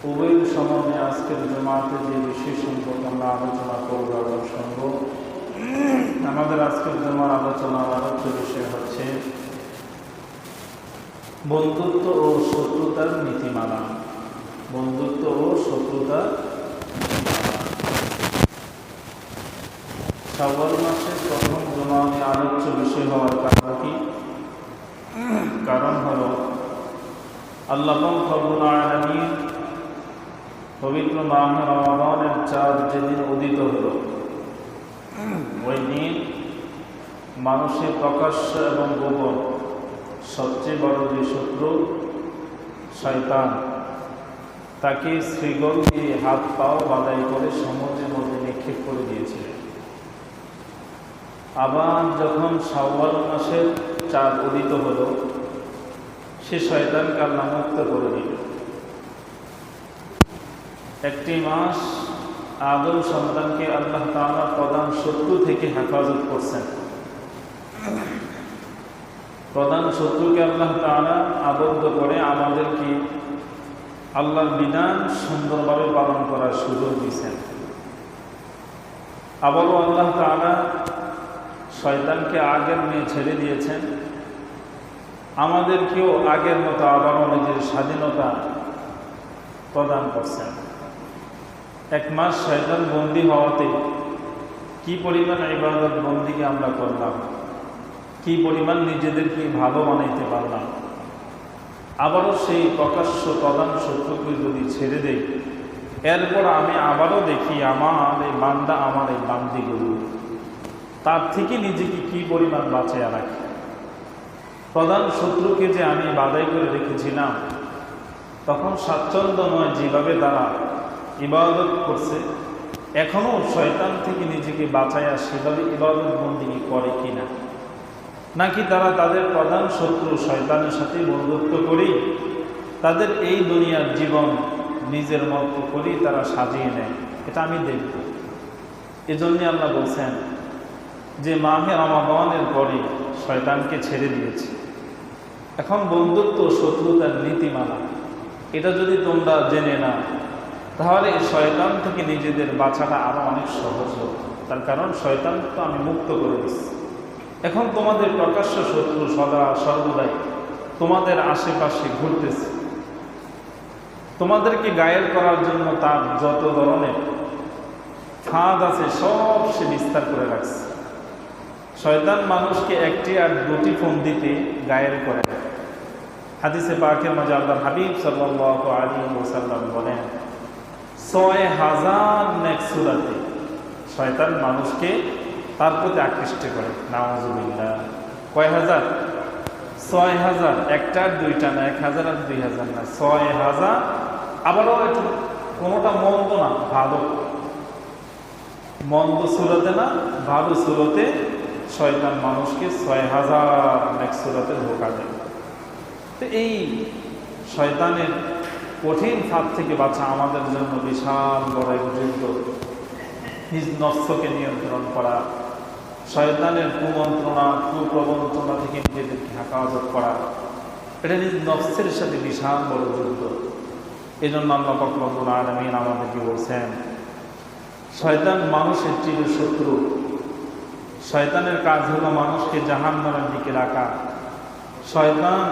উভয়ের সমানে আজকের জমাতে যে বিষয় সম্পর্কে আমরা আলোচনা করব এবং শুনব, আমাদের আজকের জমার আলোচনার আলোচ্য বিষয় হচ্ছে বন্ধুত্ব ও শত্রুতার নীতিমালা। বন্ধুত্ব ও শত্রুতার শাওয়াল মাসের প্রথম জমাতে আলোচ্য বিষয় হওয়ার কারণ কি? কারণ হলো আল্লাহ রব্বুল আলামিন পবিত্র মাহে রমাদানের চাঁদ যেদিন উদিত হল, ওই দিন মানুষের প্রকাশ্য এবং গোপন সবচেয়ে বড় যে শত্রু শয়তান, তাকে শ্রীগল দিয়ে হাত পাও বাঁধাই করে সমুদ্রের মধ্যে নিক্ষেপ করে দিয়েছিলেন। আবার যখন শাওয়াল মাসের চাঁদ উদিত হল, সে শয়তানকে আল্লাহ মুক্ত করে দিল। একটি মাস আদম সন্তানকে আল্লাহ তাআলা প্রধান শত্রু থেকে হেফাজত করছেন। প্রধান শত্রুকে আল্লাহ তাআলা আবদ্ধ করে আমাদেরকে আল্লাহর বিধান সুন্দরভাবে পালন করার সুযোগ দিয়েছেন। আবারও আল্লাহ তাআলা শয়তানকে আগের নিয়ে ছেড়ে দিয়েছেন, আমাদেরকেও আগের মতো আবারও নিজের স্বাধীনতা প্রদান করছেন। এক মাস শয়তান বন্দী হওয়াতে কি পরিমাণ ইবাদত বন্দিকে আমরা করলাম, কি পরিমাণ নিজেদেরকে ভালো বানাইতে পারলাম। আবারও সেই প্রকাশ্য প্রধান শত্রুকে যদি ছেড়ে দেই, এরপর আমি আবারও দেখি আমার এই বান্দা, আমার এই বান্দিগুলো তার থেকে নিজেকে কি পরিমাণ বাঁচিয়ে রাখি। প্রধান শত্রুকে যে আমি বাধাই করে রেখেছিলাম, তখন স্বাচ্ছন্দ্য নয় যেভাবে তারা ইবাদত করছে, এখনও শয়তান থেকে নিজেকে বাঁচাইয়া সেভাবে ইবাদত বন্দিগি করে কিনা, নাকি তারা তাদের প্রধান শত্রু শয়তানের সাথে বন্ধুত্ব করেই তাদের এই দুনিয়ার জীবন নিজের মতো করেই তারা সাজিয়ে নেয়। এটা আমি দেখব। এজন্যই আল্লাহ বলছেন যে মাহে রমাদানের পরে শয়তানকে ছেড়ে দিয়েছে। এখন বন্ধুত্ব শত্রুতার নীতিমালা, এটা যদি তোমরা জেনে না, তাহলে শয়তান থেকে নিজেদের বাঁচাটা আরো অনেক সহজ হবে। তার কারণ শয়তান তো আমি মুক্ত করে দিচ্ছি। এখন তোমাদের প্রকাশ্য শত্রু সদা সর্বদাই তোমাদের আশেপাশে ঘুরতেছে, তোমাদেরকে ঘায়েল করার জন্য তার যত ধরনের ফাঁদ আছে সব সে বিস্তার করে রাখছে। শয়তান মানুষকে একটি আর দুটি ফোন দিতে ঘায়েল করে। হাদিসে পাকের মাঝে আল্লাহর হাবিব সাল্লাল্লাহু আলাইহি ওয়াসাল্লাম বলেন, ৬,০০০ নেক সূরাতে শয়তান মানুষকে তার প্রতি আকৃষ্ট করে। নাউযুবিল্লাহ। কয় হাজার? ৬,০০০। একটা আর দুইটা না, ১,০০০ আর ২,০০০ না, ৬,০০০। আবারও একটু কোনোটা মন্দ না, ভালো। মন্দ সূরাতে না, ভালো সূরাতে শয়তান মানুষকে ৬,০০০ নেক সূরাতে ধোঁকা দেয়। তো এই শয়তানের কঠিন ফাঁদ থেকে বাঁচা আমাদের জন্য বিশাল বড় এক যুদ্ধ। নিজ নফসকে নিয়ন্ত্রণ করা, শয়তানের কুমন্ত্রণা কুপ্রবঞ্চনা থেকে নিজেদেরকে হেফাজত করা, এটা নিজ নফসের সাথে বিশাল বড় যুদ্ধ। এই জন্য আল্লাহ পাক রব্বুল আলামিন আমাদেরকে বলছেন, শয়তান মানুষের চির শত্রু। শয়তানের কাজ হলো মানুষকে জাহান্নামের দিকে রাখা। শয়তান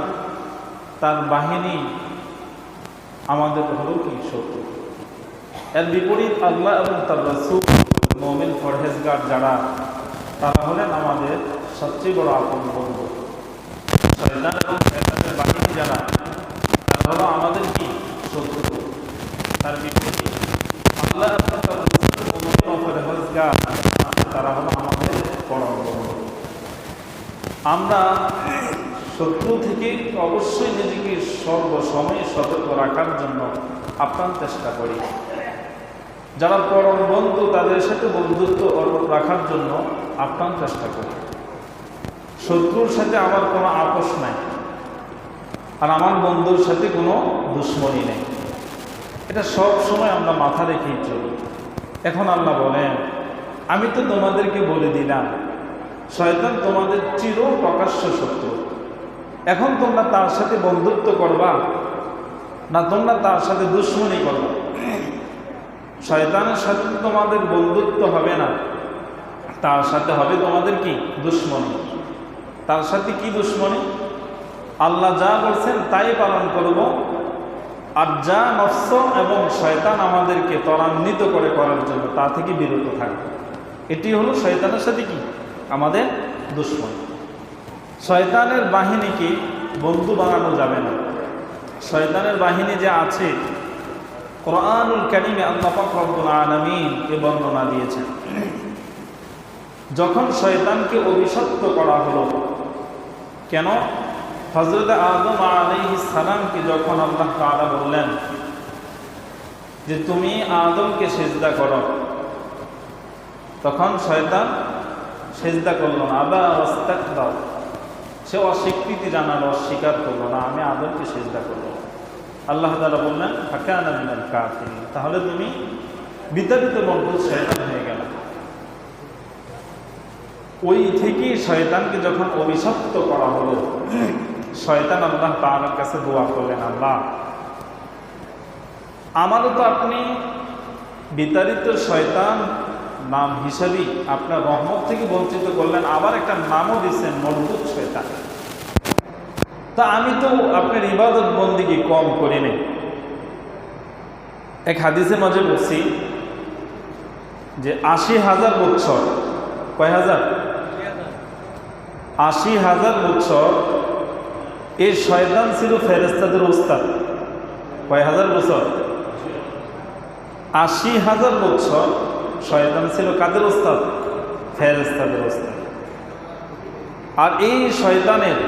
তার বাহিনী আমাদের হলো কি? শত্রু। এর বিপরীত আল্লাহ এবং তার রাসূল মুমিন পরহেজগার যারা, তারা হলেন আমাদের সবচেয়ে বড় আপন বন্ধু। শয়তান এবং শয়তানের বাহিনী যারা, তারা হলো আমাদের কি? শত্রু। তার বিপরীত আল্লাহ এবং তার রাসূল মুমিন পরহেজগার, তারা হলো আমাদের পরম বন্ধু। আমরা শত্রু থেকে অবশ্যই নিজেকে সর্বসময় সতর্ক রাখার জন্য আপ্রাণ চেষ্টা করি। যারা পরম বন্ধু, তাদের সাথে বন্ধুত্ব রাখার জন্য আপ্রাণ চেষ্টা করি। শত্রুর সাথে আমার কোনো আপোষ নাই, আর আমার বন্ধুর সাথে কোনো দুশ্মনী নেই। এটা সব সময় আমরা মাথা রেখেই চলি। এখন আল্লাহ বলেন, আমি তো তোমাদেরকে বলে দিলাম শয়তান তোমাদের চির প্রকাশ্য শত্রু। এখন তোমরা তার সাথে বন্ধুত্ব করবা, না তোমরা তার সাথে দুশ্মনী করো। শয়তানের সাথে তোমাদের বন্ধুত্ব হবে না, তার সাথে হবে তোমাদের কি দুশ্মনী। তার সাথে কি দুশ্মনী? আল্লাহ যা বলছেন তাই পালন করব, আর যা নফস এবং শয়তান আমাদেরকে ত্বরান্বিত করে করার জন্য তা থেকে বিরত থাকবে। এটি হলো শয়তানের সাথে কি আমাদের দুশ্মনী। শয়তানের বাহিনীকে বন্ধু বানানো যাবে না। শয়তানের বাহিনী যে আছে, কোরআনুল কারীমে আল্লাহ পাক রব্বুল আলামিন এ বর্ণনা দিয়েছেন। যখন শয়তানকে অভিশপ্ত করা হলো, কেন? হযরত আদম আলাইহিস সালামকে যখন আল্লাহ তাআলা বললেন যে তুমি আদমকে সিজদা করো, তখন শয়তান সিজদা করলো না, আবা ওয়াস্তাকবার, সে অস্বীকৃতি জানালো, অস্বীকার করলো না, আমি আদমকে সিজদা করবো। আল্লাহ তাআলা বললেন ফাকানা মিনাল কাফিরিন, তাহলে তুমি বিতাড়িত বন্ধু শয়তান হয়ে গেল। ওই থেকেই শয়তানকে যখন অভিশপ্ত করা হলো, শয়তান আল্লাহ তাআলার কাছে দোয়া করলেন, আল্লাহ আমারও তো আপনি বিতাড়িত শয়তান নাম হিসাবেই আপনার রহমত থেকে বঞ্চিত করলেন, আবার একটা নামও দিচ্ছেন মরদুদ শয়তান। তা আমি তো আপনার ইবাদত বন্দেগী কম করি নাই। এক হাদিসের মাঝে বলছি যে ৮০,০০০ বছর, কয় হাজার? ৮০,০০০ বছর এই শয়তান ছিল ফেরেশতাদের ওস্তাদ। কয় হাজার বছর? ৮০,০০০ বছর শয়তান ছিল কাদের ওস্তাদ? ফেরেশতাদের ওস্তাদ। আর এই শয়তানের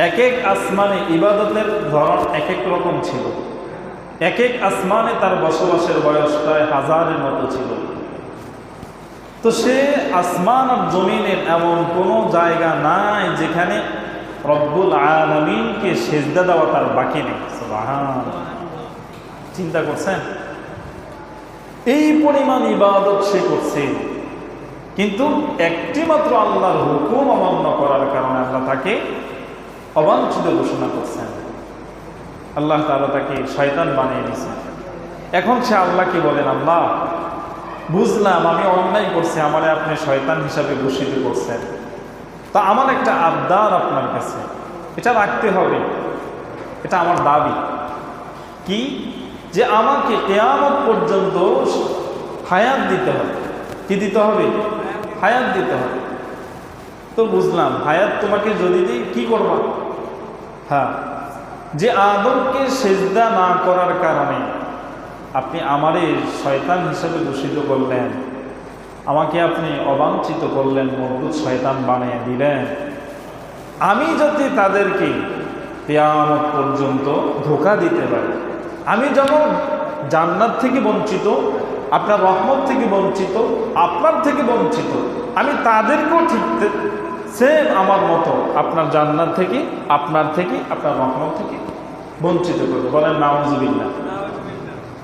এক এক আসমানে ইবাদতের ধরন এক এক রকম ছিল। এক এক আসমানে তার বসবাসের বয়স প্রায় 1000-এর মতো ছিল। তো সে আসমান আর জমিনের এমন কোনো জায়গা নাই যেখানে রব্বুল আলামিনকে সিজদা দেওয়া তার বাকি নেই। সুবহানাল্লাহ, চিন্তা করছেন? এই পরিমাণ ইবাদত সে করছে, কিন্তু একটি মাত্র আল্লাহর হুকুম অমান্য করার কারণে আল্লাহ তাকে অবাঞ্ছিত ঘোষণা করছেন। আল্লাহ তাআলা তাকে শয়তান বানিয়ে দিয়েছেন। এখন সে আল্লাহকে বলেন, আল্লাহ বুঝলাম আমি অন্যায় করছি, আমারে আপনি শয়তান হিসাবে ঘোষিত করছেন, তা আমার একটা আবদার আপনার কাছে, এটা রাখতে হবে, এটা আমার দাবি। কি? যে আমাকে কিয়ামত পর্যন্ত হায়াত দিতে হবে। কি দিতে হবে? হায়াত দিতে হবে। তো বুঝলাম, হায়াত তোমাকে যদি দিই কি করবা? হ্যাঁ, যে আদমকে সিজদা না করার কারণে আপনি আমারে শয়তান হিসেবে ঘোষিত করলেন, আমাকে আপনি অবাঞ্ছিত করলেন, মরদুদ শয়তান বানিয়ে দিলেন, আমি যাতে তাদেরকে কিয়ামত পর্যন্ত ধোঁকা দিতে পারি। আমি যেমন জান্নাত থেকে বঞ্চিত, আপনার রহমত থেকে বঞ্চিত, আপনার থেকে বঞ্চিত, আমি তাদেরকেও ঠিক সেম আমার মতো আপনার জান্নাত থেকে, আপনার থেকে, আপনার রহমত থেকে বঞ্চিত করবে। বলেন নাউজুবিল্লাহ।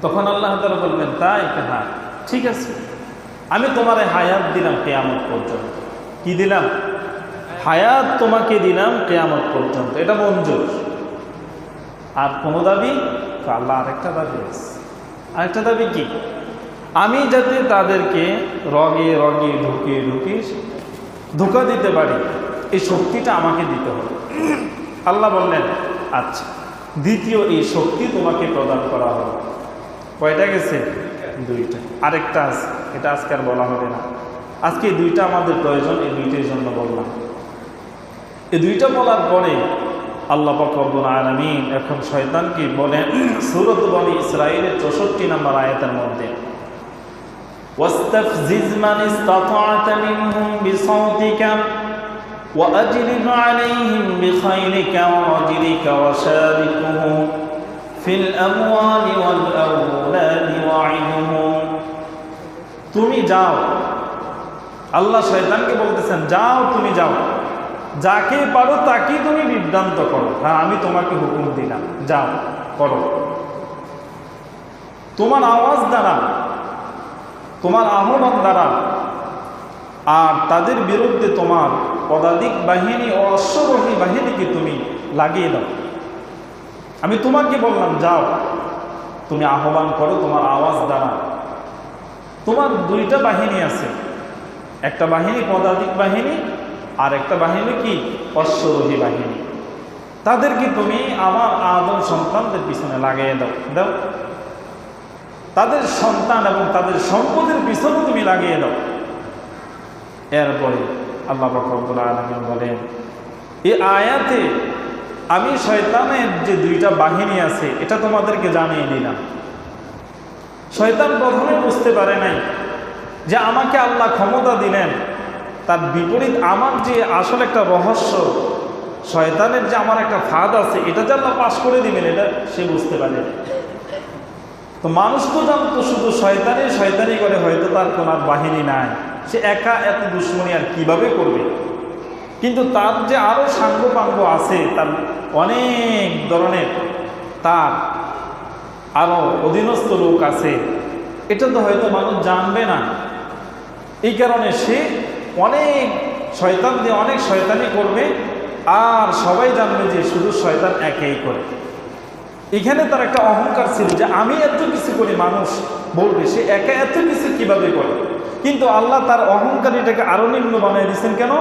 তখন আল্লাহ তাআলা বলবেন, তাই? হ্যাঁ ঠিক আছে, আমি তোমারে হায়াত দিলাম কিয়ামত পর্যন্ত। কি দিলাম? হায়াত তোমাকে দিলাম কিয়ামত পর্যন্ত, এটা মঞ্জুর। আর কোনো দাবি? আল্লাহ আরেকটা দাবি আছে। আরেকটা দাবি কি? আমি যাতে তাদেরকে রগে রগে ঢুকে ঢুকে ধোঁকা দিতে পারি, এই শক্তিটা আমাকে দিতে হবে। আল্লাহ বললেন, আচ্ছা, দ্বিতীয় এই শক্তি তোমাকে প্রদান করা হবে। কয়টা গেছে? 2টা। আরেকটা আছে, এটা আজকে আর বলা হবে না। আজকে এই 2টা আমাদের প্রয়োজন, এই 2টার জন্য বললাম। এই 2টা বলার পরে আল্লাহ পাক রব্বুল আলামিন এখন শয়তানকে বলেন সূরা বনী ইসরাঈলের 64 নম্বর আয়াতের মধ্যে, ওয়াস্তাফজিজ মান ইসতাতা'তা মিনহুম বিসাওতিকা ওয়া আজলিব আলাইহিম বিখাইলিকা ওয়া রাজলিকা ওয়া শারিকুহুম ফিল আমওয়ালি ওয়াল আওলাদি ওয়া'idহুম। তুমি যাও, আল্লাহ শয়তানকে বলতেছেন, যাও তুমি যাও, যাকে পারো তাকেই তুমি বিভ্রান্ত করো। হ্যাঁ, আমি তোমাকে হুকুম দিলাম, যাও করো। তোমার আওয়াজ দ্বারা, তোমার আহ্বান দ্বারা, আর তাদের বিরুদ্ধে তোমার পদাতিক বাহিনী ও অশ্ববাহী বাহিনীকে তুমি লাগিয়ে দাও। আমি তোমাকে বললাম যাও, তুমি আহ্বান করো, তোমার আওয়াজ দ্বারা। তোমার দুইটা বাহিনী আছে, একটা বাহিনী পদাতিক বাহিনী, আর একটা বাহিনী কি অশ্বরোহী বাহিনী। তাদেরকে তুমি আমার আদম সন্তানদের পিছনে লাগিয়ে দাও দাও, তাদের সন্তান এবং তাদের সম্পদের পিছনে তুমি লাগিয়ে দাও। এরপরে আল্লাহ পাক রব্বুল আলামিন বলেন, এই আয়াতে আমি শয়তানের যে দুইটা বাহিনী আছে এটা তোমাদেরকে জানিয়ে দিলাম। শয়তান প্রথমে বুঝতে পারে নাই যে আমাকে আল্লাহ ক্ষমতা দিলেন, তার বিপরীত আমার যে আসলে একটা রহস্য, শয়তানের যে আমার একটা ফাঁদ আছে, এটা যে আল্লাহ পাশ করে দিবেন, এটা সে বুঝতে পারে। তো মানুষ তো জানতো শুধু শয়তানি করে, হয়তো তার কোনো আর বাহিনী নাই, সে একা এত দুশ্মনী আর কিভাবে করবে। কিন্তু তার যে আরো সাঙ্গপাঙ্গ আছে, তার অনেক ধরনের তার আরো অধীনস্থ লোক আছে, এটা তো হয়তো মানুষ জানবে না। এই কারণে সে অনেক শয়তান দিয়ে অনেক শয়তানি করবে, আর সবাই জানবে যে শুধু শয়তান একাই করে। এখানে তার একটা অহংকার ছিল যে আমি এত কিছু করি, মানুষ বলবে সে একা এত কিছু কিভাবে করে। কিন্তু আল্লাহ তার অহংকারীটাকে আরো নিম্ন বানিয়ে দিচ্ছেন। কেন?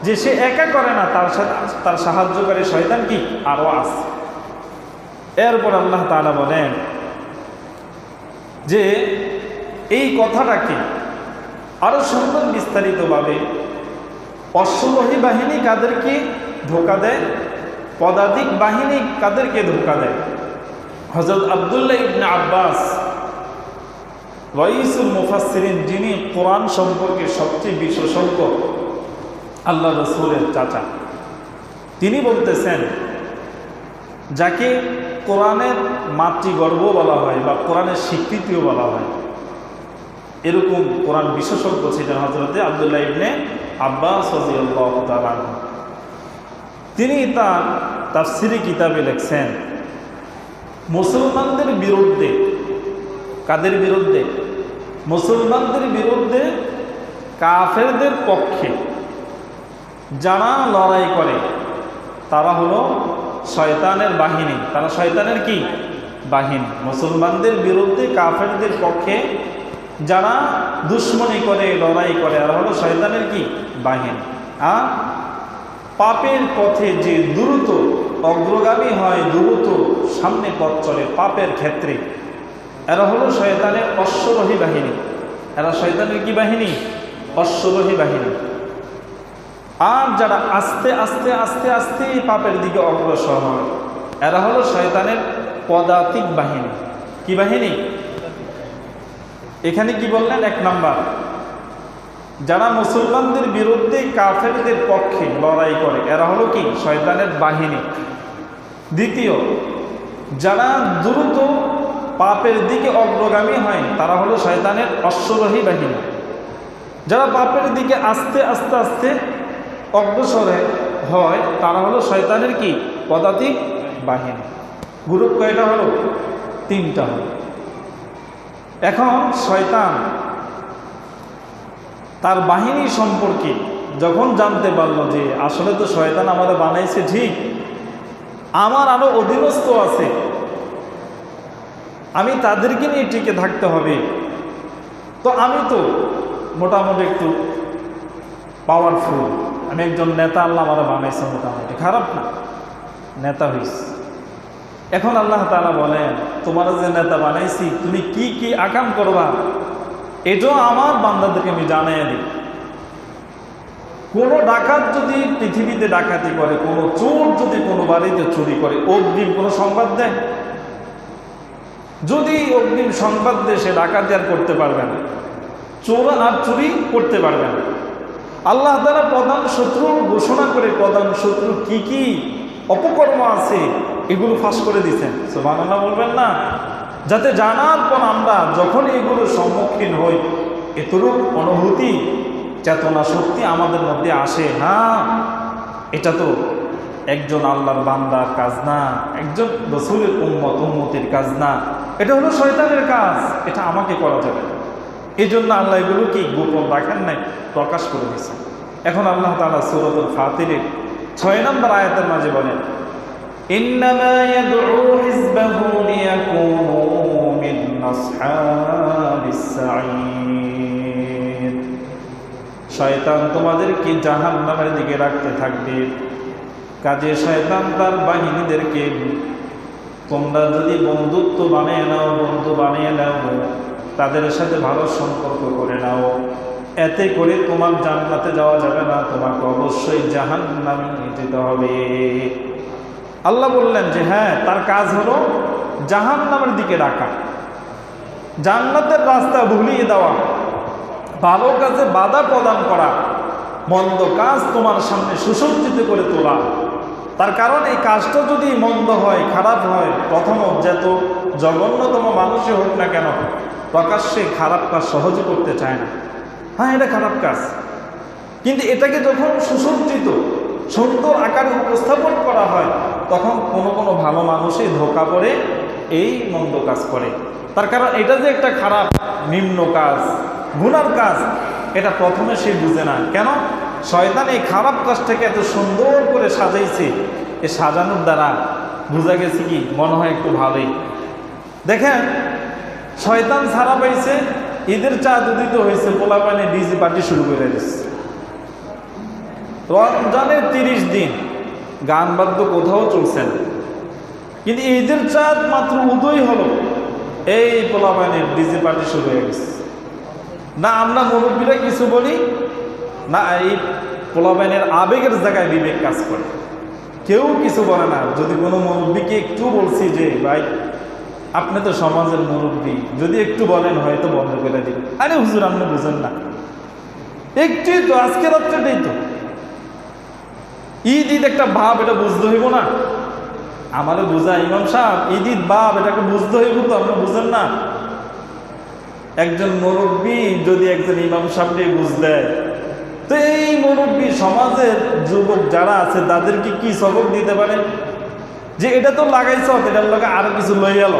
যে সে একা করে না, তার সাথে তার সাহায্যকারী শয়তান কি আরো আছে। এরপর আল্লাহ তাআলা বলেন যে এই কথাটাকে আরো সুন্দর বিস্তারিতভাবে, অশ্বরোহী বাহিনী কাদেরকে ধোঁকা দেয়, পদাতিক বাহিনী কাদেরকে ধোঁকা দেয়। হযরত আব্দুল্লাহ ইবনে আব্বাস রাইসুল মুফাসসিরিন, যিনি কোরআন সম্পর্কে সবচেয়ে বিশেষজ্ঞ, আল্লাহ রাসূলের চাচা, তিনি বলতেছেন, যাকে কোরআনের মাতৃগর্ভ বলা হয় বা কোরআনের স্বীকৃতিও বলা হয়, এরকম কোরআন বিশেষজ্ঞ ছিলেন হযরত আব্দুল্লাহ ইবনে আব্বাস রাদিয়াল্লাহু তাআলা। তিনি তার তাফসীরি কিতাবে লিখছেন, মুসলমানদের বিরুদ্ধে, কাদের বিরুদ্ধে? মুসলমানদের বিরুদ্ধে কাফেরদের পক্ষে যারা লড়াই করে তারা হলো শয়তানের বাহিনী। তারা শয়তানের কি বাহিনী। মুসলমানদের বিরুদ্ধে কাফেরদের পক্ষে যারা দুশ্মনী করে, লড়াই করে, আর হলো শয়তানের কি বাহিনী। আর পাপের পথে যে দ্রুত অগ্রগামী হয়, দ্রুত সামনে পথ চলে পাপের ক্ষেত্রে, এরা হলো শয়তানের অশ্বরোহী বাহিনী। এরা শয়তানের কি বাহিনী? অশ্বরোহী বাহিনী। আর যারা আস্তে আস্তে আস্তে আস্তে পাপের দিকে অগ্রসর হয়, এরা হলো শয়তানের পদাতিক বাহিনী। কি বাহিনী? এখানে কি বললেন? এক নাম্বার, যারা মুসলমানদের বিরুদ্ধে কাফেরদের পক্ষে লড়াই করে, এরা হলো কি শয়তানের বাহিনী। দ্বিতীয়, যারা দ্রুত পাপের দিকে অগ্রগামী হয়, তারা হলো শয়তানের অশ্বরোহী বাহিনী। যারা পাপের দিকে আস্তে আস্তে আস্তে অগ্রসর হয়, তারা হলো শয়তানের কি পদাতিক বাহিনী। গ্রুপ কয়টা হলো? তিনটা হলো। এখন শয়তান তার বাহিনী সম্পর্কে যখন জানতে পারলো যে আসলে তো শয়তান আমাদের বানাইছে ঠিক, আমার আরো অধীনস্থ আছে, আমি তাদেরকে নিয়ে টিকে থাকতে হবে, তো আমি তো মোটামুটি একটু পাওয়ারফুল, আমি একজন নেতা, আল্লাহ আমার বানাইছে, মোটামুটি খারাপ না, নেতা হইছে। এখন আল্লাহ তাআলা বলেন, তোমার যে নেতা বানাইছি, তুমি কি কি আকাম করবা এটাও আমার বান্দাদেরকে আমি জানাই দিই। কোনো ডাকাত যদি পৃথিবীতে ডাকাতি করে, কোনো চোর যদি কোনো বাড়িতে চুরি করে, অগ্রিম কোনো সংবাদ দেয়? যদি অগ্রিম সংবাদ দেয়, সে ডাকাতি আর করতে পারবে না, চোর আর চুরি করতে পারবে না। আল্লাহ তাআলা প্রধান শত্রু ঘোষণা করে, প্রধান শত্রু কি কি অপকর্ম আছে এগুলো ফাঁস করে দিচ্ছেন। সুবহানাল্লাহ বলবেন না? যাতে জানার পর আমরা যখন এগুলোর সম্মুখীন হই, এতটুক অনুভূতি, চেতনা শক্তি আমাদের মধ্যে আসে, হ্যাঁ এটা তো একজন আল্লাহর বান্দার কাজ না, একজন রাসূলের উম্মতের কাজ না, এটা হলো শয়তানের কাজ, এটা আমাকে করা যাবে না। এই জন্য আল্লাহ এগুলো কি গোপন রাখেন নাই, প্রকাশ করে দিয়েছেন। এখন আল্লাহ তাআলা সূরাতুল ফাতিরের 6 নম্বর আয়াতের মাঝে বলেন, ইন্নামা ইয়াদউ হিজবাহু লিয়াকুনু মিন আসহাবিস সাঈদ। শয়তান তোমাদেরকে জাহান্নামের দিকে রাখতে থাকবে। কাজে শয়তান তার বাহিনীদেরকে তোমরা যদি বন্ধু বানিয়ে নাও, তাদের সাথে ভালো সম্পর্ক করে নাও, এতে করে তোমার জান্নাতে যাওয়া যাবে না, তোমাকে অবশ্যই জাহান্নামে যেতে হবে। আল্লাহ বললেন যে হ্যাঁ, তার কাজ হলো জাহান্নামের দিকে রাখা, জান্নাতের রাস্তা ভুলিয়ে দেওয়া, ভালো কাজে বাধা প্রদান করা, মন্দ কাজ তোমার সামনে সুসজ্জিত করে তোলা। তার কারণ এই কাজটা যদি মন্দ হয়, খারাপ হয়, প্রথমত যত জঘন্যতম মানুষই হোক না কেন, প্রকাশ্যে খারাপ কাজ সহজে করতে চায় না। হ্যাঁ, এটা খারাপ কাজ, কিন্তু এটাকে যখন সুসজ্জিত সুন্দর আকারে উপস্থাপন করা হয়, তখন কোনো ভালো মানুষই ধোঁকা পড়ে এই মন্দ কাজ করে। তার কারণ এটা যে একটা খারাপ নিম্ন কাজ, গুনার কাজ, এটা প্রথমে সে বুঝে না। কেন? শয়তান এই খারাপ কাজটাকে এত সুন্দর করে সাজাইছে, এ সাজানোর দ্বারা বোঝা গেছে কি মনে হয় একটু ভালোই। দেখেন, শয়তান ছাড়া পাইছে, ঈদের চাঁদ উদিত হয়েছে, পোলাপানে ডিজে পার্টি শুরু করে দিচ্ছে। রমজানের 30 দিন গান বাদ্য কোথাও চলছে না, কিন্তু ঈদের চাঁদ মাত্র উদয় হলো, এই পোলাপানের ডিজে পার্টি শুরু হয়ে গেছে। না আমরা মুরব্বীরা কিছু বলি, না এই পোলাপানের আবেগের জায়গায় বিবেক কাজ করে, কেউ কিছু বলে না। যদি কোনো মুরব্বীকে একটু বলছি যে ভাই আপনি তো সমাজের মুরব্বী, যদি একটু বলেন হয়তো বন্ধ করে দিন। আরে হুজুর আপনি বুঝেন না, একটুই তো, আজকে রাত্রেটাই তো ঈদ একটা ভাব, এটা বুঝতে হইব না? আমারও বুঝা ইমাম সাহেব, ঈদ ভাব এটাকে বুঝতে হইব তো, আপনি বুঝেন না? একজন মুরব্বী যদি একজন ইমাম সাহেবকে বুঝ দেয়, তো এই মুরব্বী সমাজের যুবক যারা আছে তাদেরকে কি সবক দিতে পারে? যে এটা তো লাগাইছ, এটার লগে আরো কিছু লই গেল,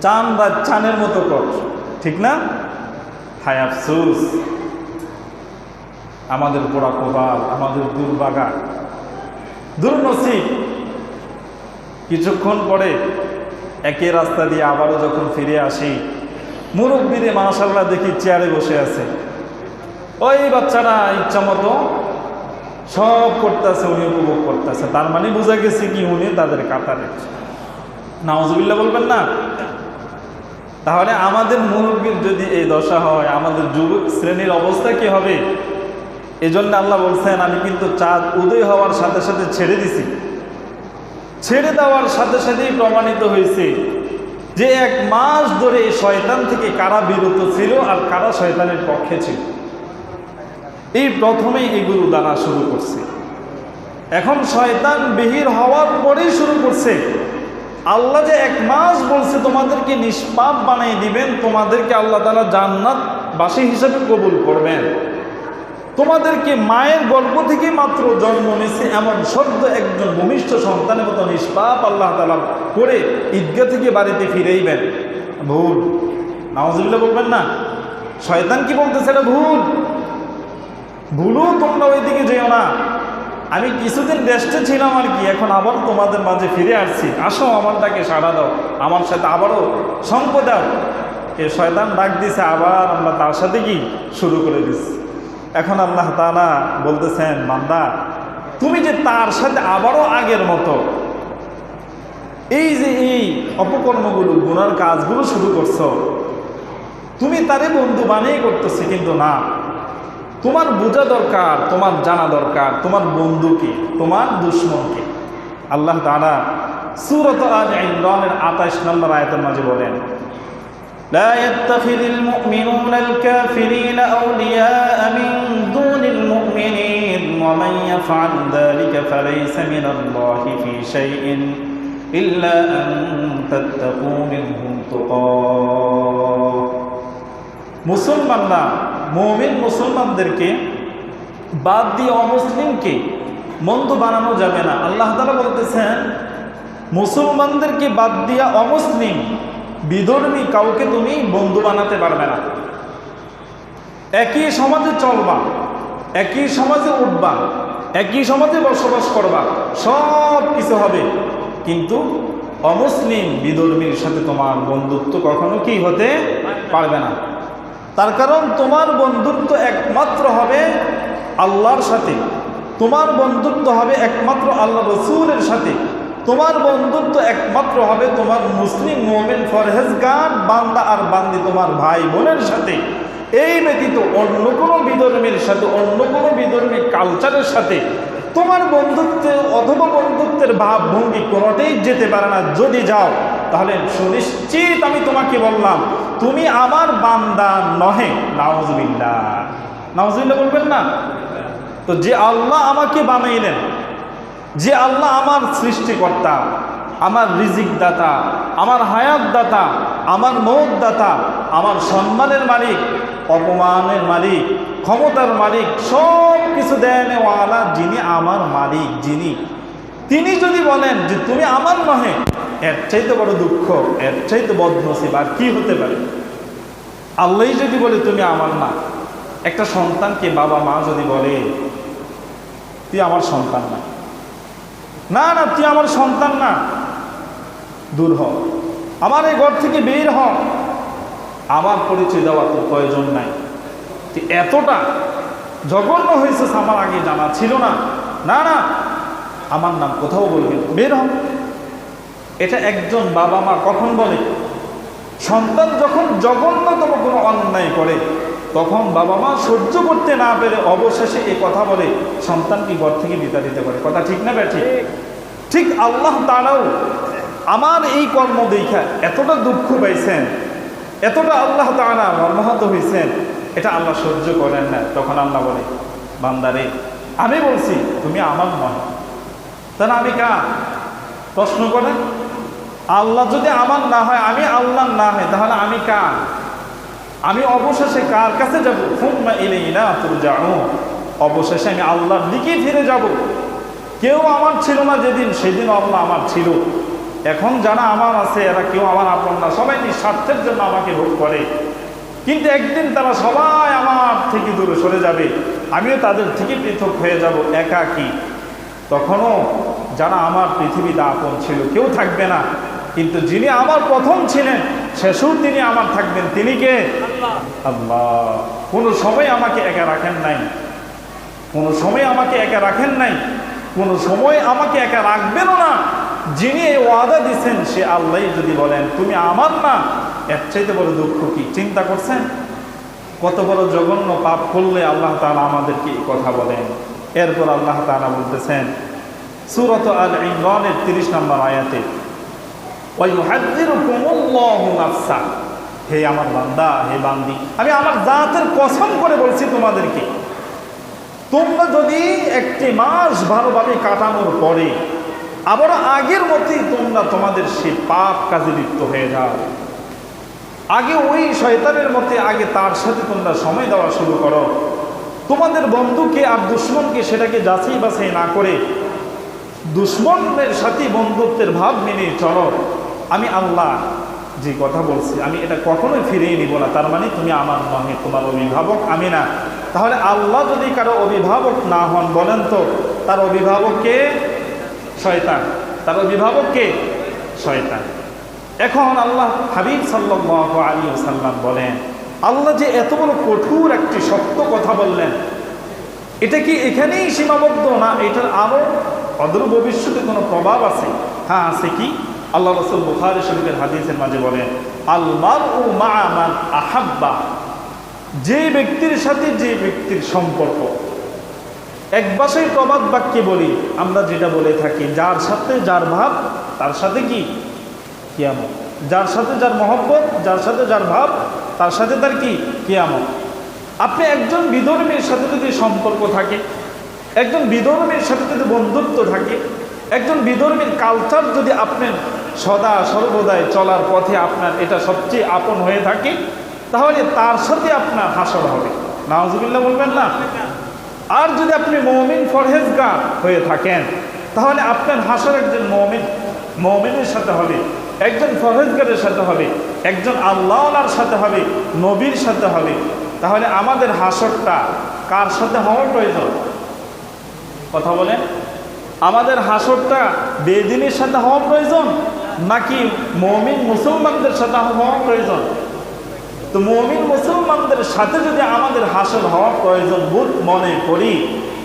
চান বা চানের মতো কর, ঠিক না? হায় আফসোস, আমাদের পোড়া কপাল, আমাদের দুর্ভাগা, দুর্নসিব। কিছুক্ষণ পরে একই রাস্তা দিয়ে আবারও যখন ফিরে আসি, মুরব্বীরে মাশাআল্লাহ দেখি চেয়ারে বসে আছে, ওই বাচ্চারা ইচ্ছা মতো সব করতেছে, উনি উপভোগ করতেছে। তার মানে বোঝা গেছে কি উনি তাদের কাতারে। নাউজুবিল্লাহ বলবেন না? তাহলে আমাদের মুরব্বীর যদি এই দশা হয়, আমাদের যুবক শ্রেণীর অবস্থা কি হবে? এজন্য আল্লাহ বলছেন, আমি কিন্তু চাঁদ উদয় হওয়ার সাথে সাথে ছেড়ে দিছি। ছেড়ে দেওয়ার সাথে সাথেই প্রমাণিত হয়েছে যে 1 মাস ধরে এই শয়তান থেকে কারা বিরত ছিল আর কারা শয়তানের পক্ষে ছিল। এই প্রথমেই এগুলো জানা শুরু করছে। এখন শয়তান বিহির হওয়ার পরেই শুরু করছে। আল্লাহ যে 1 মাস বলছে তোমাদেরকে নিষ্পাপ বানিয়ে দিবেন, তোমাদেরকে আল্লাহ তাআলা জান্নাতবাসী হিসেবে কবুল করবেন, তোমাদেরকে মায়ের গর্ভ থেকে মাত্র জন্ম নিয়েছে এমন সদ্য একজন ভূমিষ্ঠ সন্তানের মতো নিষ্পাপ আল্লাহ তাআলা করে ঈদগাহ থেকে বাড়িতে ফিরেইবেন। ভুল। নাউজুবিল্লাহ বলবেন না? শয়তান কি বলতেছে? এটা ভুল। ভুলও তোমরা ওই দিকে যেও না। আমি কিছুদিন রেস্টে ছিলাম আর কি, এখন আবার তোমাদের মাঝে ফিরে আসছি, আসো আমার ডাকে সাড়া দাও, আমার সাথে আবারও সঙ্গ দাও। এ শয়তান ডাক দিছে, আবার আমরা তার সাথে কি শুরু করে দিচ্ছি। এখন আল্লাহ তাআলা বলতেছেন, বান্দা তুমি যে তার সাথে আবারও আগের মতো এই যে এই অপকর্মগুলো, গুনার কাজগুলো শুরু করছো, তুমি তারে বন্ধু বানিয়ে করতেছি, কিন্তু না, তোমার বোঝা দরকার, তোমার জানা দরকার তোমার বন্ধুকে, তোমার দুশমনকে। আল্লাহ তাআলা সূরা আলে ইমরানের 28 নম্বর আয়াতের মাঝে বলেন, লা ইয়াত্তাখিযুল মুমিনুনাল কাফিরিনা আউলিয়া মিন দুনিল মুমিনিন ওয়া মান ইয়াফআল যালিকা ফালাইসা মিনাল্লাহি ফি শাইইন ইল্লা আন তাত্তাকু মিনহুম তুকা। মুসলমানরা, মুমিন মুসলমানদেরকে বাদ দিয়ে অমুসলিমকে বন্ধু বানানো যাবে না। আল্লাহ তাআলা বলতেছেন, মুসলমানদেরকে বাদ দিয়া অমুসলিম বিধর্মী কাউকে তুমি বন্ধু বানাতে পারবে না। একই সমাজে চলবা, একই সমাজে উঠবা, একই সমাজে বসবাস করবা, সব কিছু হবে, কিন্তু অমুসলিম বিধর্মীর সাথে তোমার বন্ধুত্ব কখনো কি হতে পারবে না। তার কারণ তোমার বন্ধুত্ব একমাত্র হবে আল্লাহর সাথে, তোমার বন্ধুত্ব হবে একমাত্র আল্লাহ রসুলের সাথে, তোমার বন্ধুত্ব একমাত্র হবে তোমার মুসলিম মুমিন ফরহেজগার বান্দা আর বান্দি তোমার ভাই বোনের সাথে। এই ব্যতীত অন্য কোনো বিধর্মীর সাথে, অন্য কোনো বিধর্মী কালচারের সাথে তোমার বন্ধুত্ব অথবা বন্ধুত্বের ভাবভঙ্গি কোনোটাই যেতে পারে না। যদি যাও তাহলে সুনিশ্চিত আমি তোমাকে বললাম তুমি আমার বান্দা নহে। নাউজুবিল্লাহ, নাউজুবিল্লাহ বলবেন না? তো যে আল্লাহ আমাকে বানাইলেন, যে আল্লাহ আমার সৃষ্টিকর্তা, আমার রিজিক দাতা, আমার হায়াত দাতা, আমার মৌত দাতা, আমার সম্মানের মালিক, অপমানের মালিক, ক্ষমতার মালিক, সব কিছু দেনওয়ালা যিনি আমার মালিক, তিনি যদি বলেন যে তুমি আমার নহে, এর চাইতে বড় দুঃখ, এর চাইতে বদনসিব আর কি হতে পারে? আল্লাহ যদি বলে তুমি আমার না, একটা সন্তানকে বাবা মা যদি বলে তুই আমার সন্তান না, না না তুই আমার সন্তান না, দূর হ, আমার এই ঘর থেকে বের হ, আমার পরিচয় দেওয়া তোর প্রয়োজন নাই, তুই এতটা জঘন্য হয়েছিস আমার আগে জানা ছিল না, না না আমার নাম কোথাও বলবি না, বের হ। এটা একজন বাবা মা কখন বলে? সন্তান যখন জঘন্যতম কোনো অন্যায় করে তখন বাবা মা সহ্য করতে না পেরে অবশেষে এই কথা বলে, সন্তানকে ঘর থেকে বিতাড়িত করে। কথা ঠিক না ব্যাঠিক? ঠিক আল্লাহ তাআলাও আমার এই কর্ম দেখা এতটা দুঃখ পাইছেন, এতটা আল্লাহ তাআলা মর্মাহত হয়েছেন, এটা আল্লাহ সহ্য করেন না। তখন আল্লাহ বলে বান্দারে আমি বলছি তুমি আমার নয়, তাহলে আমি কার? প্রশ্ন করেন, আল্লাহ যদি আমার না হয়, আমি আল্লাহ না হয়, তাহলে আমি কার? আমি অবশেষে কার কাছে যাব? সুম্মা ইলাইনা তুরজাউন, অবশেষে আমি আল্লাহর দিকে ফিরে যাব। কেউ আমার ছিল না যেদিন, সেদিন আল্লাহ আমার ছিল। এখন যারা আমার আছে এরা কেউ আমার আপন না, সবাই নিঃস্বার্থের জন্য আমাকে ভোগ করে, কিন্তু একদিন তারা সবাই আমার থেকে দূরে সরে যাবে, আমিও তাদের থেকে পৃথক হয়ে যাব, একাকী। তখনও যারা আমার পৃথিবীতে আপন ছিল কেউ থাকবে না, কিন্তু যিনি আমার প্রথম ছিলেন শেষও তিনি আমার থাকবেন। তিনি কে? আল্লাহ। কোনো সময় আমাকে একা রাখেন নাই, কোনো সময় আমাকে একা রাখেন নাই, কোনো সময় আমাকে একা রাখবেনও না। যিনি এই ওয়াদা দিচ্ছেন সে আল্লাহ যদি বলেন তুমি আমার না, এর চাইতে বড় দুঃখ কি? চিন্তা করছেন কত বড় জঘন্য পাপ করলে আল্লাহ তাআলা আমাদেরকে এই কথা বলেন। এরপর আল্লাহ তাআলা বলতেছেন সূরাত আল ইমরানের 30 নম্বর আয়াতে, ওয়াইউহাযযিরুকুমুল্লাহু নাফসা, হে আমার বান্দা, হে বান্দি, আমি আমার জাতের কসম করে বলছি তোমাদেরকে, তোমরা যদি একটি মাস ভালোভাবে কাটানোর পরে আবার আগের মতোই তোমরা তোমাদের সেই পাপ কাজে লিপ্ত হয়ে যাও, আগে ওই শয়তানের মতে আগে তার সাথে তোমরা সময় দেওয়া শুরু করো, তোমাদের বন্ধুকে আর দুশ্মনকে সেটাকে যাচাই বাছাই না করে দুশ্মনের সাথে বন্ধুত্বের ভাব মেনে চলো, আমি আল্লাহ যে কথা বলছি আমি এটা কখনোই ফিরিয়ে নিব না। তার মানে তুমি আমার নহে, তোমার অভিভাবক আমি না। তাহলে আল্লাহ যদি কারো অভিভাবক না হন, বলেন তো তার অভিভাবক কে? শয়তান। তার অভিভাবক কে? শয়তান। এখন আল্লাহ হাবিব সাল্লাল্লাহু আলাইহি ওয়াসাল্লাম বলেন, আল্লাহ যে এত বড় কঠোর একটি সত্য কথা বললেন, এটা কি এখানেই সীমাবদ্ধ না? এটার আরো অদূর ভবিষ্যতে কোনো প্রভাব আছে? হ্যাঁ আছে। কি? আল্লাহ রাসূল বুখারী শরীফের হাদিসের মাঝে বলেন, আল মারউ মা'a মান আহাব্বা, যে ব্যক্তির সাথে যে ব্যক্তির সম্পর্ক। এক ভাষায় প্রবাদ বাক্যে বলি আমরা যেটা বলে থাকি, যার সাথে যার ভাব তার সাথে কি কিয়ামত, যার সাথে যার মহব্বত, যার সাথে যার ভাব তার সাথে তার কি কিয়ামত। আপনি একজন বিধর্মীর সাথে যদি সম্পর্ক থাকে, একজন বিধর্মীর সাথে যদি বন্ধুত্ব থাকে, একজন বিধর্মীর কালচার যদি আপনার সদা সর্বদাই চলার পথে আপনার এটা সবচেয়ে আপন হয়ে থাকে, তাহলে তার সাথে আপনার হাসর হবে। নাউজুবিল্লাহ বলবেন না? আর যদি আপনি মুমিন ফরহেজগার হয়ে থাকেন, তাহলে আপনার হাসর একজন মুমিনের সাথে হবে, একজন ফরহেজগারের সাথে হবে, একজন আল্লাহর সাথে হবে, নবীর সাথে হবে। তাহলে আমাদের হাসরটা কার সাথে হওয়ার প্রয়োজন? কথা বলেন, আমাদের হাসরটা বেদিনের সাথে হওয়া প্রয়োজন নাকি মুমিন মুসলমানদের সাথে হওয়া প্রয়োজন? তো মুমিন মুসলমানদের সাথে যদি আমাদের হাসর হওয়া প্রয়োজন বোধ মনে করি,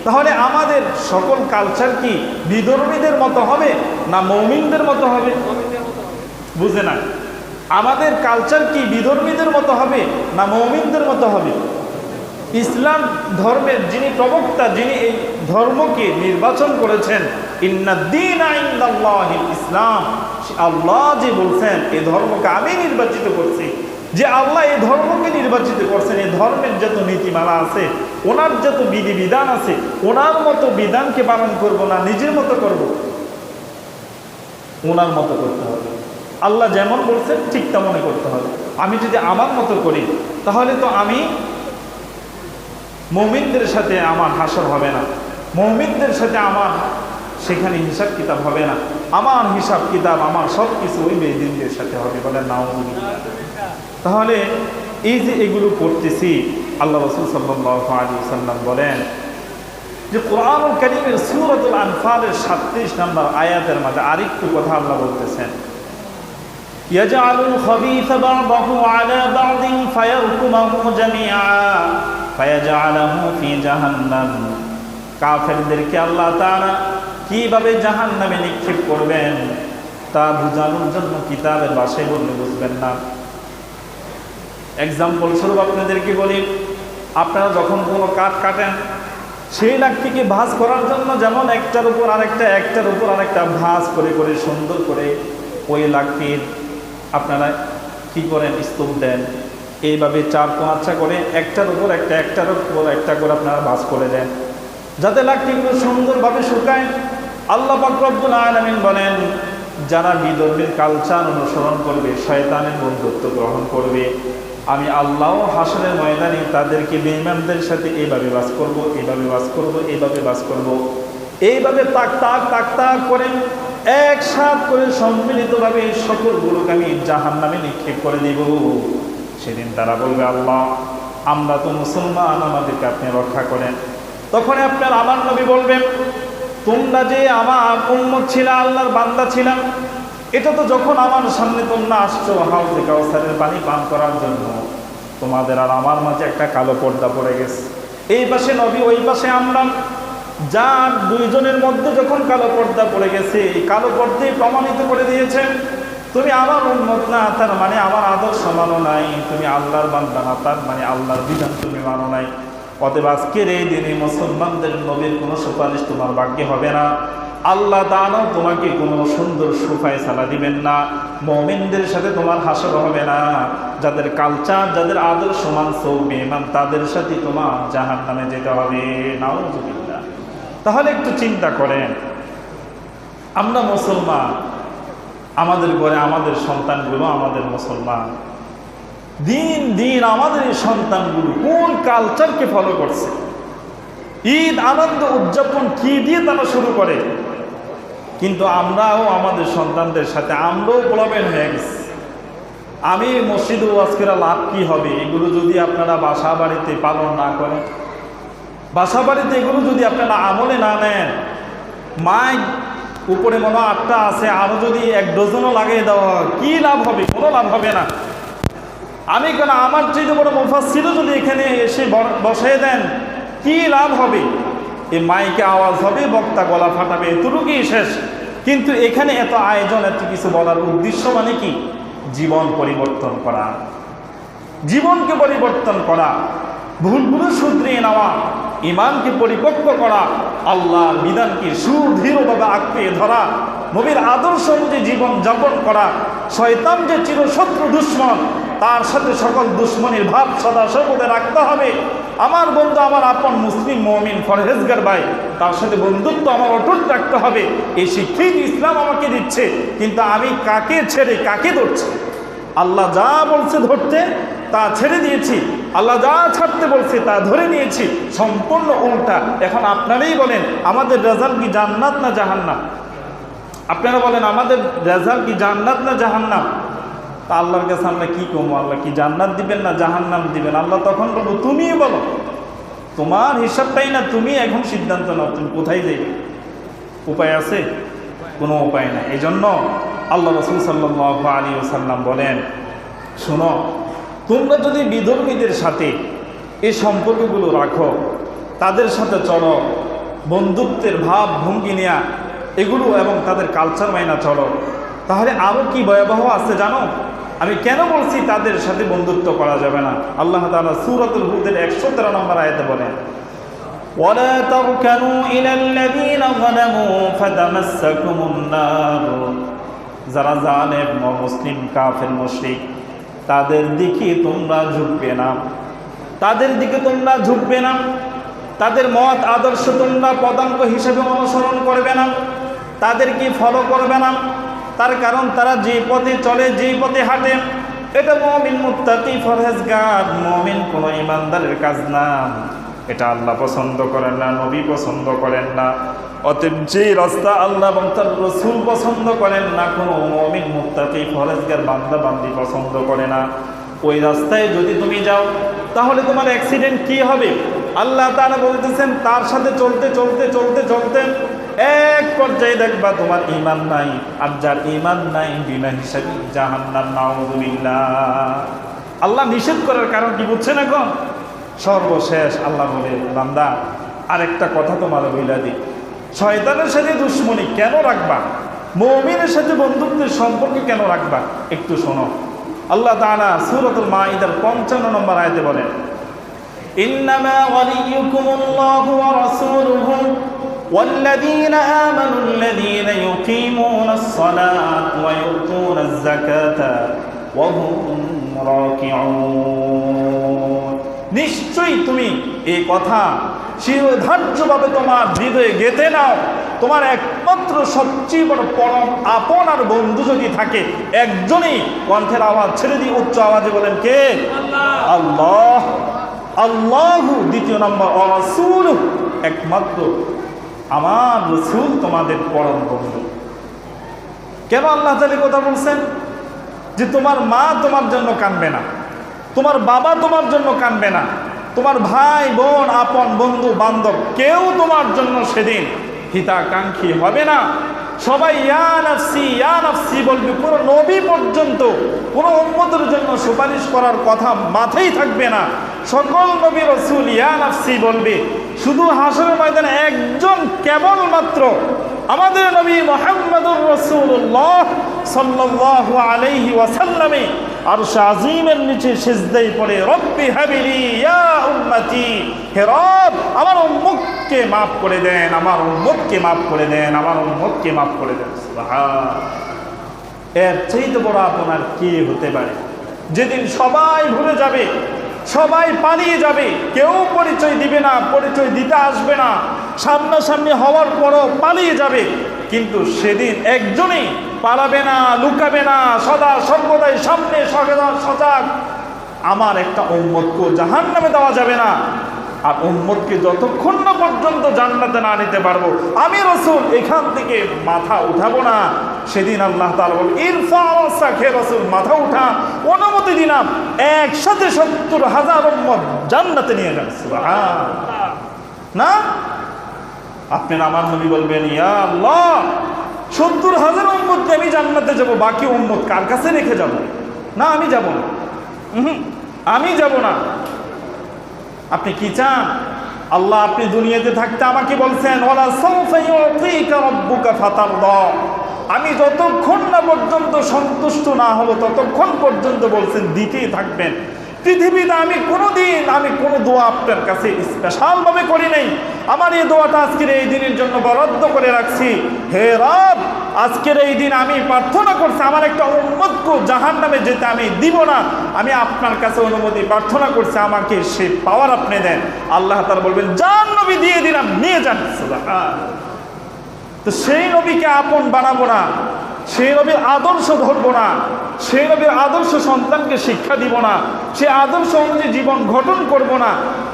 তাহলে আমাদের সকল কালচার কি বিধর্মীদের মতো হবে না মুমিনদের মতো হবে? বুঝে না, আমাদের কালচার কি বিধর্মীদের মতো হবে না মুমিনদের মতো হবে? ইসলাম ধর্মের যিনি প্রবক্তা, যিনি এই ধর্মকে নির্বাচন করেছেন, ইন্নাদ-দীনা ইনদাল্লাহিল ইসলাম, আল্লাহ যে বলছেন এই ধর্মকে আমি নির্বাচিত করছি, যে আল্লাহ এই ধর্মকে নির্বাচিত করছেন, এই ধর্মের যত নীতিমালা আছে, ওনার যত বিধিবিধান আছে, ওনার মতো বিধানকে পালন করব না নিজের মতো করব, ওনার মতো করতে হবে। আল্লাহ যেমন বলছেন ঠিক তেমনই করতে হবে। আমি যদি আমার মতো করি তাহলে তো আমি মুমিনদের সাথে আমার হাসর হবে না, মুমিনদের সাথে আমার সেখানে হিসাব কিতাব হবে না, আমার হিসাব কিতাব আমার সব কিছু ওই বেদিনদের সাথে হবে। বলেন নাউযুবিল্লাহ। তাহলে এই যে এগুলো করতেছি, আল্লাহ রাসূল সাল্লাল্লাহু আলাইহি ওয়াসাল্লাম বলেন যে কোরআনুল কারীমের সূরাতুল আনফালের 37 নম্বর আয়াতের মধ্যে আরেকটু কথা আল্লাহ বলতেছেন, ইয়াজআলুল খাবিথা বা'দাহু আলা বা'দিন ফায়ারকুমাহু জামিআ ফায়াজআলুহু ফি জাহান্নাম। কাফেরদেরকে আল্লাহ তাআলা কিভাবে জাহান্নামে নিক্ষেপ করবেন তা বোঝানোর জন্য কিতাবের ভাষায় বললে বুঝবেন না। এক্সাম্পল স্বরূপ আপনাদেরকে বলি, আপনারা যখন কোনো কাঠ কাটেন, সেই লাকড়িকে ভাঁজ করার জন্য যেমন একটার উপর আরেকটা ভাঁজ করে করে সুন্দর করে ওই লাকড়ির আপনারা কি করেন, স্তূপ দেন, এইভাবে 4 5 করে একটার উপর একটা করে আপনারা ভাঁজ করে দেন, যাতে লাকড়িগুলো সুন্দরভাবে শুকায়। আল্লাহ পাক রব্বুল আলামিন বলেন, যারা বিধর্মীর কালচার অনুসরণ করবে, শয়তানের বন্ধুত্ব গ্রহণ করবে, আমি আল্লাহ হাসরের ময়দানে তাদেরকে বেঈমানদের সাথে এইভাবে বাস করব, এইভাবে বাস করব, এইভাবে বাস করব, এইভাবে তাক করে একসাথ করে সম্মিলিতভাবে সকলগুলোকে আমি জাহান্নামে নিক্ষেপ করে দিব। সেদিন তারা বলবে, আল্লাহ আমরা তো মুসলমান, আমাদেরকে আপনি রক্ষা করেন। তখন আপনার আমার নবী বলবেন, তোমরা যে আমার উম্মত ছিল, আল্লাহর বান্দা ছিলাম, এটা তো যখন আমার সামনে তোমরা আসছো হাউজে কাউসারের পানি পান করার জন্য, তোমাদের আর আমার মাঝে একটা কালো পর্দা পড়ে গেছে। এই পাশে নবী, ওই পাশে আমরা, যার দুইজনের মধ্যে যখন কালো পর্দা পড়ে গেছে, এই কালো পর্দাই প্রমাণিত করে দিয়েছে তুমি আমার উম্মত না, তার মানে আমার আদর্শ মানো নাই, তুমি আল্লাহর বান্দা না, তার মানে আল্লাহর বিধান তুমি মানো নাই। অতএব আজকের এই দিনে মুসলমানদের নবীর কোনো সুপারিশ তোমার ভাগ্যে হবে না। আল্লাহ তাআলা তোমাকে কোনো সুন্দর সুফায়সালা দিবেন না, মুমিনদের সাথে তোমার হাসর হবে না, যাদের কালচার, যাদের আদর্শ মানছো বেঈমান, তাদের সাথে তোমার জাহান্নামে যেতে হবে। নাউযুবিল্লাহ। তাহলে একটু চিন্তা করেন, আমরা মুসলমান, আমাদের ঘরে আমাদের সন্তানগুলো আমাদের মুসলমান, দিন দিন আমাদের এই সন্তানগুলো কোন কালচারকে ফলো করছে? ঈদ আনন্দ উদযাপন কি দিয়ে তারা শুরু করে, কিন্তু আমরাও আমাদের সন্তানদের সাথে আমরাও প্রলাপন হয়ে গেছি। আমি মসজিদ ও আজকের লাভ কি হবে এগুলো যদি আপনারা বাসা বাড়িতে পালন না করেন, বাসা বাড়িতে এগুলো যদি আপনারা আমলে না নেন, মাইক উপরে মনে 8টা আছে, আরও যদি 1 ডজনও লাগিয়ে দেওয়া হয়, কি লাভ হবে? কোনো লাভ হবে না। আমি কেন আমার চাইতে বড় মুফাসসিরও যদি এখানে এসে বসিয়ে দেন, কি লাভ হবে? এই মাইকে আওয়াজ হবে, বক্তা গলা ফাটাবে, এতটুকুই শেষ। কিন্তু এখানে এত আয়োজন, এত কিছু বলার উদ্দেশ্য মানে কি? জীবন পরিবর্তন করা, জীবনকে পরিবর্তন করা, ভুলগুলো শুধরিয়ে নেওয়া, ইমানকে পরিপক্ক করা, আল্লাহর বিধানকে সুদৃঢ়ভাবে আঁকড়ে ধরা, নবীর আদর্শ অনুযায়ী জীবন যাপন করা। শয়তান যে চিরশত্রু দুশ্মন, তার সাথে সকল দুশ্মনের ভাব সদা সর্বদা রাখতে হবে। আমার বন্ধু, আমার আপন মুসলিম মুমিন ফরহেজগার ভাই, তার সাথে বন্ধুত্ব আমার অটুট রাখতে হবে। এই শিক্ষাই ইসলাম আমাকে দিচ্ছে। কিন্তু আমি কাকে ছেড়ে কাকে ধরছি? আল্লাহ যা বলছে ধরতে, তা ছেড়ে দিয়েছি, আল্লাহ যা ছাড়তে বলছে তা ধরে নিয়েছি, সম্পূর্ণ উল্টা। এখন আপনারাই বলেন, আমাদের রেজাল্ট কি জান্নাত না জাহান্নাম? আপনারা বলেন, আমাদের রেজাল্ট কি জান্নাত না জাহান্নাম? তা আল্লাহর কাছে আমরা কি কমো? আল্লাহ কি জান্নাত দিবেন না জাহান্নাম দিবেন? আল্লাহ তখন বলবো, তুমিই বলো। তোমার হিসাবটাই না, তুমি এখন সিদ্ধান্ত নাও তুমি কোথায় যাইবে। উপায় আছে? কোনো উপায় নাই। এই জন্য আল্লাহ রাসূল সাল্লাল্লাহু আলাইহি ওয়াসাল্লাম বলেন, শোনো, তোমরা যদি বিধর্মীদের সাথে এই সম্পর্কগুলো রাখো, তাদের সাথে চলো, বন্ধুত্বের ভাব ভঙ্গি নেয়া এগুলো এবং তাদের কালচার মাইনা চলো, তাহলে আরও কি ভয়াবহ আছে জানো? আমি কেন বলছি তাদের সাথে বন্ধুত্ব করা যাবে না? আল্লাহ তাআলা সূরাতুল হুদের ১১৩ নম্বর আয়াতে বলেন, ওয়ালা তারকানু ইলাল্লাযীনা যালামু ফাতামাসসাকুমুন নার। যারা জালেম, মুসলিম, কাফের, মুশরিক, তাদের দিকে তোমরা ঝুঁকবে না, তাদের দিকে তোমরা ঝুঁকবে না, তাদের মত আদর্শ তোমরা পদাঙ্ক হিসেবে অনুসরণ করবে না, তাদেরকে ফলো করবে না। তার কারণ তারা যে পথে চলে, যেই পথে হাঁটে, এটা মুমিন, মুত্তাকি, পরহেজগার, মুমিন কোনো ইমানদারের কাজ না। এটা আল্লাহ পছন্দ করেন না, নবী পছন্দ করেন না। অতএব যে রাস্তা আল্লাহ এবং তার রাসূল পছন্দ করেন না, কোনো মুমিন, মুত্তাকি, পরহেজগার বান্দা বান্দি পছন্দ করে না, ওই রাস্তায় যদি তুমি যাও তাহলে তোমার অ্যাক্সিডেন্ট কি হবে? আল্লাহ তাআলা বলতেছেন, তার সাথে চলতে চলতে চলতে চলতে এক পর্যায়ে দেখবা তোমার ঈমান নাই, আর যার ঈমান নাই বিনা হিসাবে জাহান্নাম, নাউযুবিল্লাহ। আল্লাহ নিষেধ করার কারণ কি বুঝছেন এখন? সর্বশেষ আল্লাহ বলে, বান্দা আরেকটা কথা তোমার বইলা দিই, শয়তানের সাথে দুশ্মনী কেন রাখবা, মুমিনের সাথে বন্ধুত্বের সম্পর্ক কেন রাখবা? একটু শোনো। আল্লাহ তাআলা সূরাতুল মাঈদার ৫৫ নম্বর আয়াতে বলেন, ইন্নামা ওয়ালিয়্যুকুমুল্লাহু ওয়া রাসূলুহু ওয়াল্লাযীনা আমানুল্লাযীনা ইউকীমুনাস সালাতা ওয়া ইউতুনাজ যাকাতা ওয়া হুম রাকিউন। নিশ্চয়ই তুমি এই কথা শিরোধার্যভাবে তোমার হৃদয়ে গেঁথে নাও, তোমার একমাত্র সবচেয়ে বড় পরম আপন আর বন্ধু যদি থাকে, একজনই, কণ্ঠের আওয়াজ ছেড়ে দিয়ে উচ্চ আওয়াজে বলেন, কে? আল্লাহ। আল্লাহু দ্বিতীয় নম্বর, রাসূল, একমাত্র আমার রাসূল তোমাদের পরম বন্ধু। কেন আল্লাহ তাআলা কথা বলছেন? যে তোমার মা তোমার জন্য কাঁদবে না, তোমার বাবা তোমার জন্য কাঁদবে না, তোমার ভাই বোন, আপন বন্ধু বান্ধব কেউ তোমার জন্য সেদিন হিতাকাঙ্ক্ষী হবে না। সবাই ইয়া নাফসি ইয়া নাফসি বলবে। পুরো নবী পর্যন্ত কোনো উম্মতের জন্য সুপারিশ করার কথা মাথায় থাকবে না। সকল নবী রাসূল ইয়া নাফসি বলবে। শুধু হাসরের ময়দানে একজন কেবলমাত্র আমাদের নবী মুহাম্মদুর রাসূলুল্লাহ সাল্লাল্লাহু আলাইহি ওয়াসাল্লামে আরশ আজিমের নিচে সিজদায় পড়ে, রব্বি হাবিলি ইয়া উম্মতি, হে রব আমার উম্মতকে মাফ করে দেন, আমার উম্মতকে মাফ করে দেন, আমার উম্মতকে মাফ করে দেন। সুবহান। এর চাইতে বড় আপনার কি হতে পারে? যেদিন সবাই ভুলে যাবে, সবাই পালিয়ে যাবে, কেউ পরিচয় দিবে না, পরিচয় দিতে আসবে না, সামনাসামনি হওয়ার পরও পালিয়ে যাবে, কিন্তু সেদিন একজনই পালাবে না, লুকাবে না, সদা সর্বদাই সামনে সজাগ, আমার একটা উম্মতকে জাহান্নামে দেওয়া যাবে না। আর উম্মতকে যতক্ষণ না পর্যন্ত জান্নাতে না নিতে পারবো, আমি রাসূল এখান থেকে মাথা উঠাবো না। সেদিন আল্লাহ তাআলা বলেন, ইরফা রাসাক, হে রাসূল মাথা উঠা, অনুমতি দিলাম, একসাথে ৭০,০০০ উম্মত জান্নাতে নিয়ে যান। সুবহানাল্লাহ। না, আপনার আমার নবী বলবেন, ইয়া আল্লাহ ৭০,০০০ উম্মতকে আমি জান্নাতে যাব, বাকি উম্মত কার কাছে রেখে যাব? না, আমি যাব না, আমি যাব না। আপনি কি চান? আল্লাহ আপনি দুনিয়াতে থাকতে আমাকে বলছেন, ওয়ালা সাউফা ইউতিকা রাব্বুকা ফাতারদা, আমি যতক্ষণ না পর্যন্ত সন্তুষ্ট না হব ততক্ষণ পর্যন্ত বলছেন দিতেই থাকবেন। পৃথিবীতে আমি কোনো দোয়া আপনার কাছে স্পেশালভাবে করি নাই। আমার এই দোয়াটা আজকের এই দিনের জন্য বরাদ্দ করে রাখছি। হে রব, আজকের এই দিন আমি প্রার্থনা করছি, আমার একটা উম্মতকে জাহান্নামে যেতে আমি দিব না। আমি আপনার কাছে অনুমতি প্রার্থনা করছি, আমাকে সে পাওয়ার আপনি দেন। আল্লাহ তাআলা বলবেন, যান নবী, দিয়ে দিলাম, নিয়ে যান। তো সেই নবীকে আপন বানাবো না, সেই নবীর আদর্শ ধরবো না, সেই নবীর আদর্শ সন্তানকে শিক্ষা দিব না, সে আদর্শ অনুযায়ী জীবন গঠন করব না।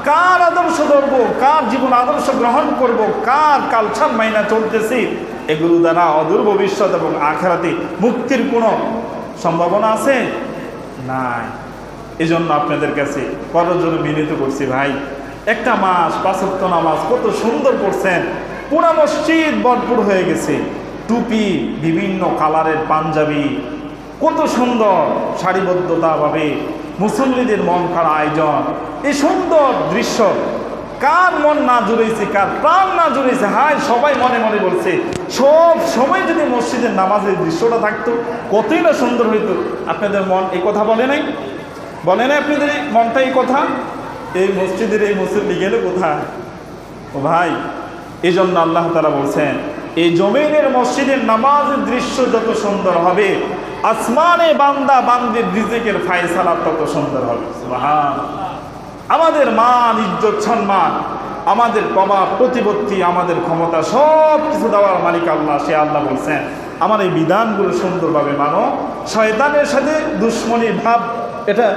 কার আদর্শ ধরবো, কার জীবন আদর্শ গ্রহণ করব, কার কালচার মাইনা চলতেছি, এগুলো দ্বারা অদূর ভবিষ্যৎ এবং আখিরাতে মুক্তির কোনো সম্ভাবনা আছে? নাই। এই জন্য আপনাদের কাছে করজোড়ে মিলিত করছি, ভাই একটা মাস 5 ওয়াক্ত নামাজ কত সুন্দর পড়ছেন, পুরা মসজিদ ভরপুর হয়ে গেছে, টুপি, বিভিন্ন কালারের পাঞ্জাবি, কত সুন্দর সারিবদ্ধতাভাবে মুসল্লিদের মন খারাপ আয়োজন। এই সুন্দর দৃশ্য কার মন না জুড়েছে, কার প্রাণ না জুড়েছে। হায়, সবাই মনে মনে বলছে সব সময় যদি মসজিদের নামাজের দৃশ্যটা থাকতো কতই না সুন্দর হইতো। আপনাদের মন এই কথা বলে নাই? বলে নাই আপনাদের মনটা এই কথা? এই মসজিদের এই মুসল্লি গেলে কোথায়? ও ভাই, এই জন্য আল্লাহ তাআলা বলছেন এই জমিনের মসজিদের নামাজের দৃশ্য যত সুন্দর হবে, আসমানে বান্দা বান্দির রিজিকের ফায়সালা তত সুন্দর হবে। সুবহানাল্লাহ। আমাদের মান, ইজ্জত, সম্মান, আমাদের প্রভাব প্রতিপত্তি, আমাদের ক্ষমতা সব কিছু দেওয়ার মালিক আল্লাহ। সে আল্লাহ বলছেন আমার এই বিধানগুলো সুন্দরভাবে মানো। শয়তানের সাথে দুশ্মনীর ভাব এটা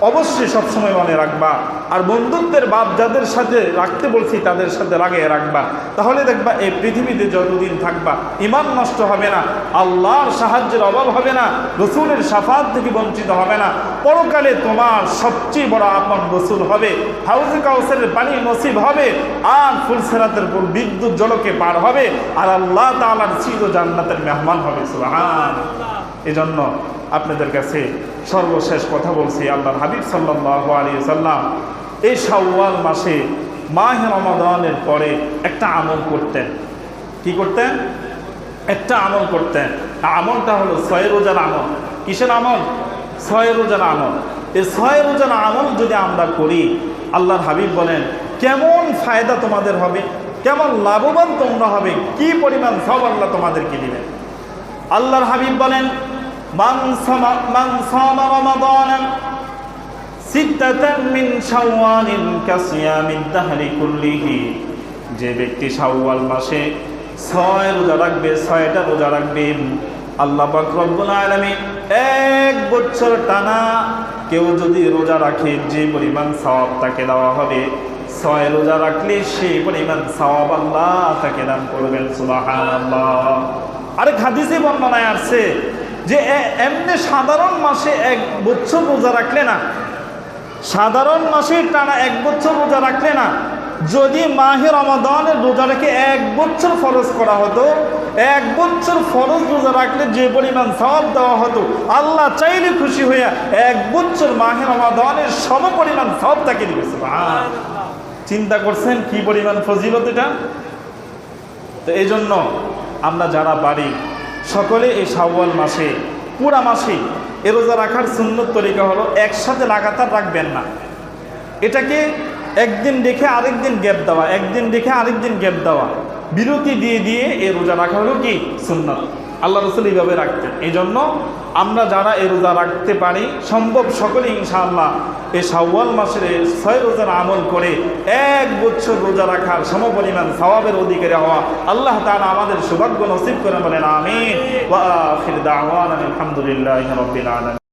অবশ্যই সবসময় মনে রাখবা, আর বন্ধুত্বের ভাব যাদের সাথে রাখতে বলছি তাদের সাথে লাগিয়ে রাখবা। তাহলে দেখবা এই পৃথিবীতে যতদিন থাকবা ঈমান নষ্ট হবে না, আল্লাহর সাহায্যের অভাব হবে না, রসুলের শাফাত থেকে বঞ্চিত হবে না। পরকালে তোমার সবচেয়ে বড় আপন রসুল হবে, হাউজে কাউসারের পানি নসিব হবে, আর ফুলসিরাতের উপর বিদ্যুৎ জলকে পার হবে, আর আল্লাহ তাআলার চির জান্নাতের মেহমান হবে। সুবহানাল্লাহ। এজন্য আপনাদের কাছে সর্বশেষ কথা বলছি, আল্লাহর হাবিব সাল্লাল্লাহু আলাইহি ওয়াসাল্লাম এই শাওয়াল মাসে মাহে রমাদানের পরে একটা আমল করতেন। কি করতেন? একটা আমল করতেন। আমলটা হলো 6 রোজার আমল। কিসের আমল? 6 রোজার আমল। এই 6 রোজার আমল যদি আমরা করি, আল্লাহর হাবিব বলেন কেমন ফায়দা তোমাদের হবে, কেমন লাভবান তোমরা হবে, কি পরিমাণ সওয়াব আল্লাহ তোমাদেরকে দিবেন। আল্লাহর হাবিব বলেন মান সামা রমাদানা সিত্তাতান মিন শাওয়ালিন কাসিয়ামিদ দাহরি কুল্লিহি, যে ব্যক্তি শাওয়াল মাসে 6 রোজা রাখবে, 6টা রোজা রাখবে, আল্লাহ পাক রব্বুল আলামিন 1 বছর টানা কেউ যদি রোজা রাখে যে পরিমাণ সওয়াব তাকে দেওয়া হবে, 6 রোজা রাখলে সেই পরিমাণ সওয়াব আল্লাহ তাকে দান করবেন। সুবহানাল্লাহ। আরেক হাদিসে বর্ণনায় আসছে যে এমনি সাধারণ মাসে 1 বছর রোজা রাখলে না, সাধারণ মাসে টানা 1 বছর রোজা রাখলে না, যদি মাহে রমাদানের রোজাটাকে 1 বছর ফরজ করা হতো, 1 বছর ফরজ রোজা রাখলে যে পরিমাণ সওয়াব দেওয়া হতো, আল্লাহ চাইলে খুশি হইয়া 1 বছর মাহে রমাদানের সম পরিমাণ সওয়াব তাকে দিবে। সুবহানাল্লাহ। চিন্তা করছেন কি পরিমাণ ফজিলত এটা? তো এই জন্য আমরা যারা বাড়ি সকলে এই শাওয়াল মাসে পুরা মাসে এ রোজা রাখার সুন্নত তরিকা হলো একসাথে লাগাতার রাখবেন না, এটাকে একদিন রেখে আরেকদিন গ্যাপ দেওয়া, একদিন রেখে আরেকদিন গ্যাপ দেওয়া, বিরতি দিয়ে দিয়ে এই রোজা রাখা হলো কি সুন্নত। আল্লাহ রসুল এইভাবে রাখতেন। এই জন্য আমরা যারা এই রোজা রাখতে পারি সম্ভব সকলে ইনশাআল্লাহ এই শাওয়াল মাসের 6 রোজার আমল করে 1 বছর রোজা রাখার সমপরিমাণ সওয়াবের অধিকারী হওয়া আল্লাহ তাআলা আমাদের সৌভাগ্য নসিব করে বলেন আমিন। ওয়া আখির দাওয়ানা আলহামদুলিল্লাহি রাব্বিল আলামিন।